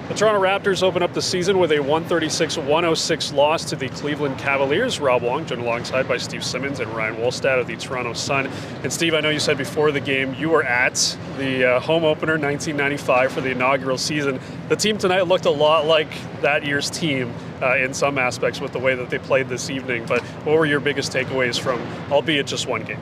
The Toronto Raptors open up the season with a 136-106 loss to the Cleveland Cavaliers. Rob Wong, joined alongside by Steve Simmons and Ryan Wolstat of the Toronto Sun. And Steve, I know you said before the game you were at the home opener 1995 for the inaugural season. The team tonight looked a lot like that year's team in some aspects with the way that they played this evening. But what were your biggest takeaways from, albeit just one game?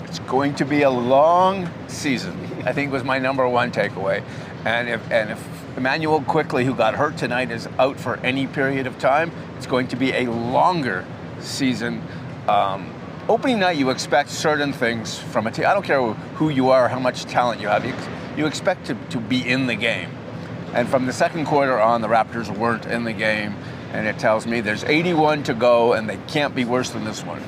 It's going to be a long season, I think was my number one takeaway. And if Emmanuel Quickly, who got hurt tonight, is out for any period of time, it's going to be a longer season. Opening night, you expect certain things from a team. I don't care who you are, how much talent you have. You expect to be in the game. And from the second quarter on, the Raptors weren't in the game. And it tells me there's 81 to go, and they can't be worse than this one.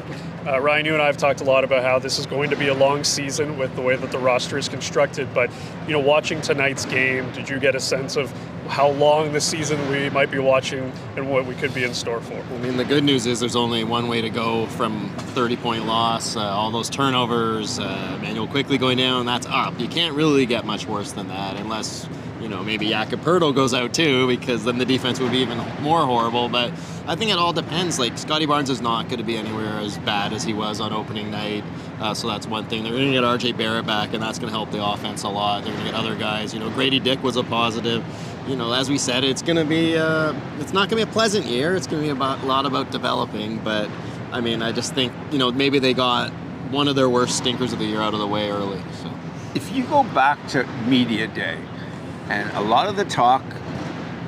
Ryan, you and I have talked a lot about how this is going to be a long season with the way that the roster is constructed. But, watching tonight's game, did you get a sense of how long this season we might be watching and what we could be in store for? I mean, the good news is there's only one way to go from 30-point loss, all those turnovers, Emmanuel Quickly going down, that's up. You can't really get much worse than that unless, maybe Jakob Poeltl goes out too, because then the defense would be even more horrible. But I think it all depends. Like, Scottie Barnes is not going to be anywhere as bad as he was on opening night. So that's one thing. They're going to get RJ Barrett back, and that's going to help the offense a lot. They're going to get other guys. Grady Dick was a positive. As we said, it's going to be, it's not going to be a pleasant year. It's going to be a lot about developing. But, I just think, maybe they got one of their worst stinkers of the year out of the way early. So if you go back to media day, and a lot of the talk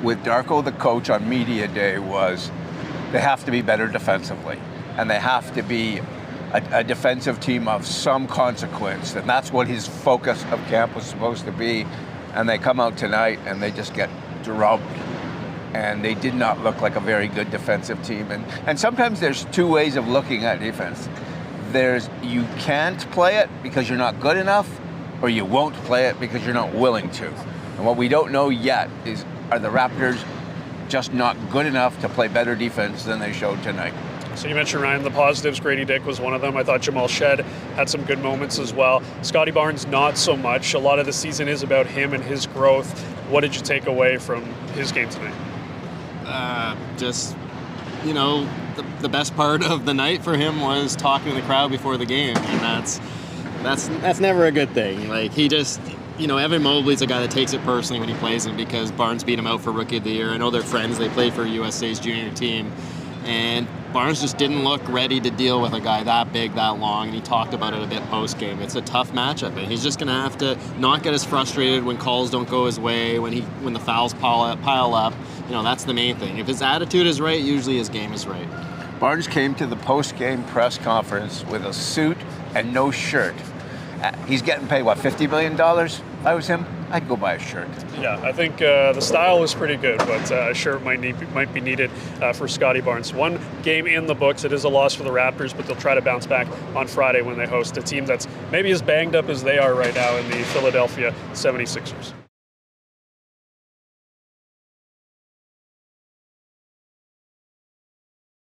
with Darko, the coach, on media day was they have to be better defensively, and they have to be a defensive team of some consequence, and that's what his focus of camp was supposed to be. And they come out tonight and they just get drubbed, and they did not look like a very good defensive team. And sometimes there's two ways of looking at defense. There's, you can't play it because you're not good enough, or you won't play it because you're not willing to. And what we don't know yet is, are the Raptors just not good enough to play better defense than they showed tonight? So you mentioned, Ryan, the positives. Grady Dick was one of them. I thought Jamal Shead had some good moments as well. Scottie Barnes, not so much. A lot of the season is about him and his growth. What did you take away from his game tonight? The best part of the night for him was talking to the crowd before the game, and that's never a good thing. Like, he just, Evan Mobley's a guy that takes it personally when he plays him because Barnes beat him out for Rookie of the Year. I know they're friends. They play for USA's junior team. And Barnes just didn't look ready to deal with a guy that big, that long, and he talked about it a bit post-game. It's a tough matchup, and he's just going to have to not get as frustrated when calls don't go his way, when the fouls pile up. That's the main thing. If his attitude is right, usually his game is right. Barnes came to the post-game press conference with a suit and no shirt. He's getting paid, what, $50 million? If I was him, I'd go buy a shirt. Yeah, I think the style is pretty good, but a shirt might be needed for Scottie Barnes. One game in the books. It is a loss for the Raptors, but they'll try to bounce back on Friday when they host a team that's maybe as banged up as they are right now in the Philadelphia 76ers.